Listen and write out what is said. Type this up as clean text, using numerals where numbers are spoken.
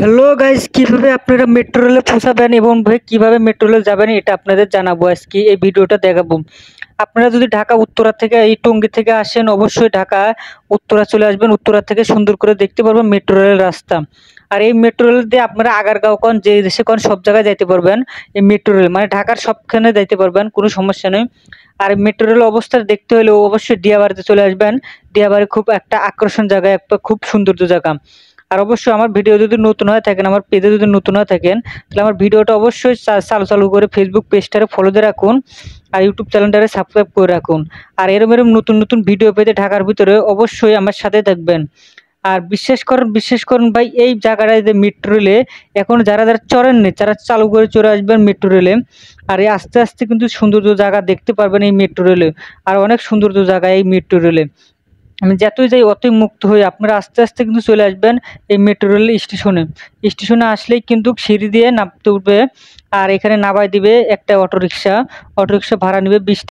Hello guys, কিভাবে আপনারা metro রেলে পৌঁছাবেন এবং কিভাবে মেট্রো রেলে যাবেন এটা আপনাদের জানাবো। আজকে এই ভিডিওটা দেখাবো। আপনারা যদি ঢাকা উত্তরা থেকে এই টঙ্গী থেকে আসেন, অবশ্যই ঢাকা উত্তরা চলে আসবেন। উত্তরা থেকে সুন্দর করে দেখতে পারবেন মেট্রো রেল রাস্তা। আর এই মেট্রো রেল দিয়ে আপনারা আগারগাঁও কোন যে দেশে কোন সব জায়গায় যাইতে পারবেন। এই মেট্রো রেল মানে ঢাকার সবখানে যাইতে পারবেন, কোনো সমস্যা নেই। আর মেট্রো রেল অবস্থা দেখতে হলে অবশ্যই দিয়াবাড়িতে চলে আসবেন। দিয়াবাড়ি খুব একটা আকর্ষণ জায়গা, একটা খুব সৌন্দর্য জায়গা। আর অবশ্যই আমার ভিডিও যদি নতুন হয়ে থাকেন, আমার পেজে যদি নতুন হয়ে থাকেন, তাহলে আমার ভিডিওটা অবশ্যই চালু করে ফেসবুক পেজটারে ফলো দিয়ে রাখুন আর ইউটিউব চ্যানেলটারে সাবস্ক্রাইব করে রাখুন। আর এরকম নতুন নতুন ভিডিও পেতে ঢাকার ভিতরে অবশ্যই আমার সাথে থাকবেন। আর বিশ্বাস করুন ভাই, এই জায়গাটায় যে মেট্রো রেলে এখন যারা যারা চড়েননি তারা চালু করে চলে আসবেন মেট্রো রেলে। আর এই আস্তে আস্তে কিন্তু সৌন্দর্য জায়গা দেখতে পারবেন এই মেট্রো রেলে। আর অনেক সৌন্দর্য জায়গা এই মেট্রো রেলে। আমি যতই যাই অতই মুক্ত হই। আপনারা আস্তে আস্তে কিন্তু চলে আসবেন এই মেট্রো রেল স্টেশনে। স্টেশনে আসলেই কিন্তু সিঁড়ি দিয়ে নামতে উঠবে। আর এখানে নামায় দিবে একটা অটোরিকশা। অটোরিকশা ভাড়া নেবে 20